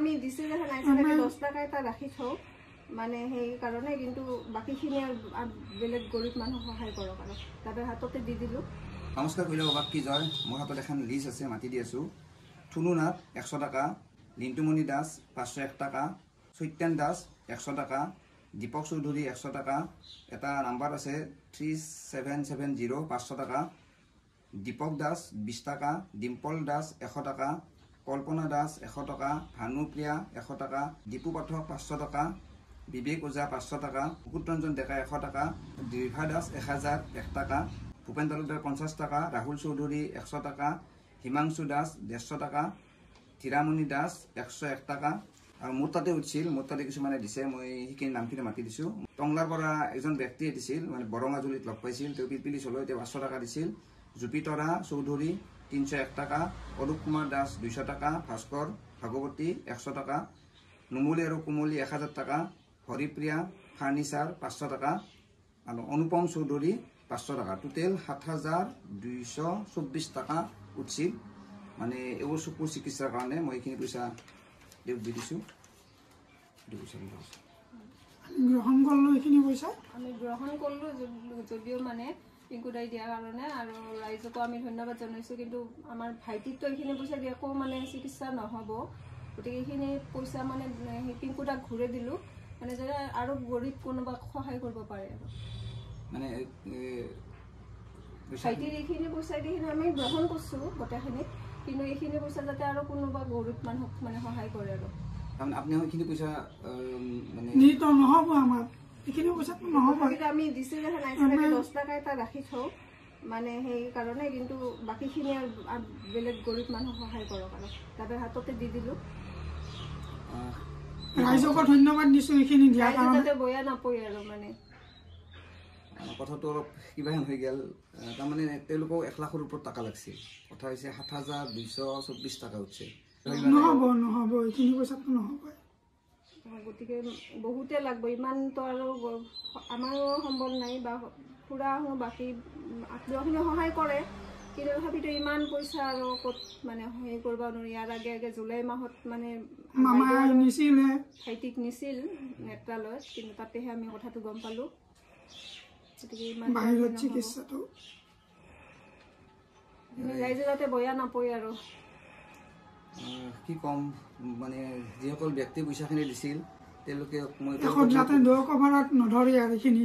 আমি দিছি যখন আইসাকে 10 টাকা এটা রাখি থও মানে সেই কারণে কিন্তু বাকিখিনি আর বেলেগ গরিব মানুহ সহায় কৰক আৰু তাদেৰ হাততে দি দিলো। নমস্কাৰ কইলা বাক কি জয় মোৰ হাতত এখন লিষ্ট আছে মাটি দি আছো। থুনু নাথ 100 টাকা, লিন্টুমণি দাস 501 টাকা, সত্যেন দাস 100 টাকা, দীপক চৌধুৰী 100 টাকা, এটা নাম্বার আছে 3770 500 টাকা, দীপক দাস 20 টাকা, ডিম্পল দাস 100 টাকা, কল্পনা দাস 100 টাকা, ভানুপ্ৰিয়া 100 টাকা, দীপু পাঠক 500 টাকা, বিবেক ওজা 500 টাকা, মুকুটৰঞ্জন ডেকা 100 টাকা, দীৰ্ঘা দাস 1001 টাকা, ভূপেন তালুকদাৰ 50 টাকা, ৰাহুল চৌধুৰী 100 টাকা, হিমাংশু দাস 150 টাকা, ধীৰামণি দাস 101 টাকা। আৰু মোৰ তাতে উঠিছিল, মোৰ তাতে কিছুমানে দিছে, মই সেইখিনি নামখিনি মাতি দিছোঁ। টংলাৰ পৰা এজন ব্যক্তিয়ে দিছিল, মানে বৰঙাজুলিত লগ পাইছিল, তেওঁ পিলপিলি চলৈ তেওঁ 500 টাকা দিছিল। জুপিতৰা চৌধুৰী 301 টাকা, অৰূপ কুমাৰ দাস 200 টাকা, ভাস্কৰ ভাগৱতী 100 টাকা, নুমলী আৰু কুমলী 1000 টাকা, হৰিপ্ৰিয়া ফাৰ্নিচাৰ 500 টাকা আৰু অনুপম চৌধুৰী 500 টাকা। টোটেল 7224 টাকা উঠিছিল। মানে এইবোৰ চকুৰ চিকিৎসাৰ কাৰণে মই এইখিনি পইচা তেওঁক দি দিছোঁ। গ্ৰহণ কৰিলোঁ এইখিনি পইচা আমি গ্ৰহণ কৰিলোঁ যদিও মানে পিংকুদাই দিয়াৰ কাৰণে আৰু ৰাইজকো আমি ধন্যবাদ জনাইছোঁ। কিন্তু আমাৰ ভাইটিকতো এইখিনি পইচা দি একো মানে চিকিৎসা নহ'ব, গতিকে এইখিনি পইচা মানে পিংকুদাক ঘূৰাই দিলোঁ, মানে যাতে আৰু গৰীব কোনোবাক সহায় কৰিব পাৰে। আৰু মানে ভাইটিৰ এইখিনি পইচা দি আমি গ্ৰহণ কৰিছোঁ গোটেইখিনি, কিন্তু এইখিনি পইচা যাতে আৰু কোনোবা গৰীব মানুহক মানে সহায় কৰে। আৰু আপুনি এইখিনি পইচা মানে নিতো নহ'ব, আমাৰ এইখিনি পইচাটো নহ'ব। আমি দিছি যখন আইসাকে 10 টাকা এটা ৰাখি থওঁ মানে সেই কাৰণে, কিন্তু বাকিখিনি আৰু বেলেগ গৰীব মানুহ সহায় কৰক আৰু তাদেৰ হাততে দি দিলো। ৰাইজকো ধন্যবাদ দিছোঁ এইখিনি দিয়াৰ কাৰণে। যাতে বয়া নাপয় আৰু মানে কথাটো অলপ কিবাহেন হৈ গ'ল। তাৰমানে তেওঁলোকক 1 লাখৰ ওপৰত টকা লাগিছিল, কথা হৈছে 7224 টাকা উঠছে। নহ'ব এইখিনি পইচাটো নহ'ব, গতিকে বহুতে লাগব, ইমানতো আৰু আমাৰো সম্বল নাই বা খুৰা বাকী আত্মীয়খিনি সহায় কৰে, কিন্তু তথাপিতো ইমান পইচা আৰু ক'ত মানে হেৰি কৰিব নোৱাৰি। ইয়াৰ আগে জুলাই মাহত মানে নিছিলে ভাইটিক নিছিল নেত্ৰালয়ত, কিন্তু তাতেহে আমি কথাটো গম পালোঁ। গতিকে ইমান বাহিৰত চিকিৎসাটো ৰাইজে যাতে বয়া নাপয় আৰু কি ক'ম, মানে যিসকল ব্যক্তি পইচাখিনি দিছিল তেওঁলোকে যাতে দহ কভাৰত নধৰে আৰু এইখিনি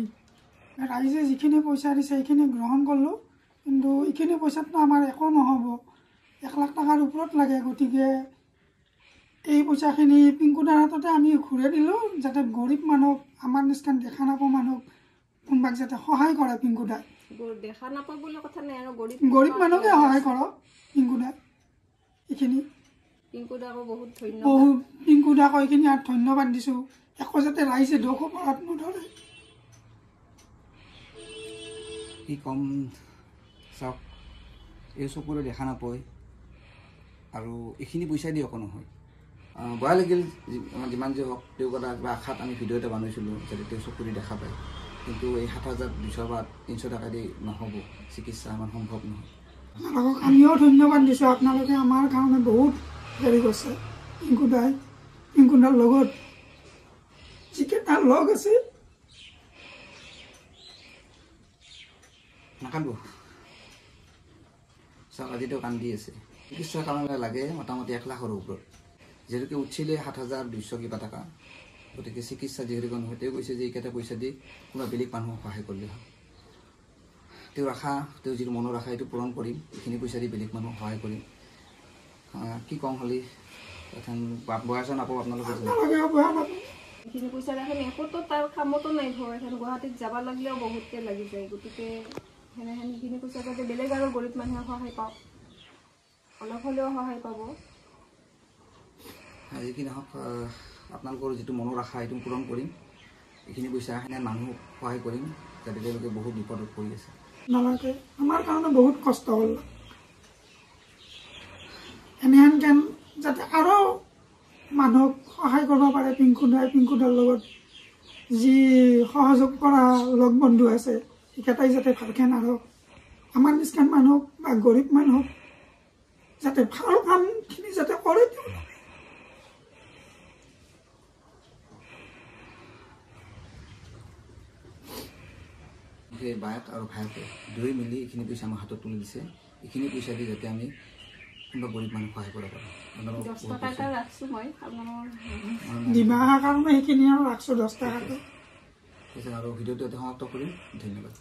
ৰাইজে যিখিনি পইচা দিছে সেইখিনি গ্ৰহণ কৰিলোঁ, কিন্তু এইখিনি পইচাটো আমাৰ একো নহ'ব, 1 লাখ টকাৰ ওপৰত লাগে। গতিকে এই পইচাখিনি পিংকুদাৰ হাততে আমি ঘূৰাই দিলোঁ, যাতে গৰীব মানুহক, আমাৰ নিচিনা দেখা নাপাওঁ মানুহক কোনোবাক যাতে সহায় কৰে পিংকুদাই। দেখা নাপাওঁ বুলি কথা নাই, আৰু গৰীব মানুহকে সহায় কৰক পিংকুদাই। এইখিনি পিংকুদাকো বহুত পিংকুদাকো এইখিনি আৰু ধন্যবাদ দিছোঁ, একো যাতে ৰাইজে দুখ পাত নধৰে। কি ক'ম চাওক, এই চকুৰে দেখা নাপায় আৰু এইখিনি পইচা দি একো নহয়। বেয়া লাগিল যিমান যি হওক, তেওঁক এটা কিবা আশাত আমি ভিডিঅ' এটা বনাইছিলোঁ যাতে তেওঁ চকুৰে দেখা পায়, কিন্তু এই 7200 বা 300 টাকা দি নহ'ব, চিকিৎসা আমাৰ সম্ভৱ নহয়। আপোনালোকক আমিও ধন্যবাদ দিছোঁ, আপোনালোকে আমাৰ কাৰণে বহুত হেৰি কৰিছে। পিংকুদাৰ লগত যিকেইটা লগ আছে নাকান্দ চাওক, আজি তেওঁ কান্দি আছে। চিকিৎসাৰ কাৰণে লাগে মোটামুটি 1 লাখৰ ওপৰত, যিহেতুকে উঠিলে 7200 কিবা টাকা। গতিকে চিকিৎসা যিহেতুকে নহয়, তেওঁ কৈছে যে এইকেইটা পইচা দি কোনোবা বেলেগ মানুহক সহায় কৰিলে হয়। তেওঁৰ আশা, তেওঁ যিটো মনৰ আশা এইটো পূৰণ কৰিম, এইখিনি পইচা দি বেলেগ মানুহক সহায় কৰিম। কি কম হ'লে এখন বয়াজন নাপাব আপোনালোকে, এইখিনি পইচা এখন একোতো তাৰ কামতো নাই ধৰ, এখন গুৱাহাটীত যাব লাগিলেও বহুতকৈ লাগি যায়। গতিকে সেইখিনি পইচা যাতে বেলেগ আৰু গৰীব মানুহে সহায় পাওক, অলপ হ'লেও সহায় পাব। যিকি নহওক, আপোনালোকৰ যিটো মনৰ আশা সেইটো পূৰণ কৰিম। এইখিনি পইচা সেনে মানুহক সহায় কৰিম, যাতে তেওঁলোকে বহুত বিপদত পৰি আছে। নালাগে, আমাৰ কাৰণে বহুত কষ্ট হ'ল, এনেহেন যাতে আৰু মানুহক সহায় কৰিব পাৰে। পিংকুদাৰ লগত যি সহযোগ কৰা লগ বন্ধু আছে সেইকেইটাই যাতে ভালকৈ আৰু আমাৰ নিচিনা মানুহক বা গৰীব মানুহক যাতে ভাল কামখিনি যাতে কৰে তেওঁলোকে। সেই বায়েক আৰু ভায়েকে দুয়োৱে মিলি এইখিনি পইচা আমাৰ হাতত তুলি দিছে। এইখিনি পইচা দি যাতে আমি কোনোবা গৰীব মানুহ সহায় কৰিব পাৰোঁ। দিমাহৰ কাৰণে সেইখিনি আৰু ৰাখছোঁ 10 টকাটো। আৰু ভিডিঅ'টো সমাপ্ত কৰিম। ধন্যবাদ।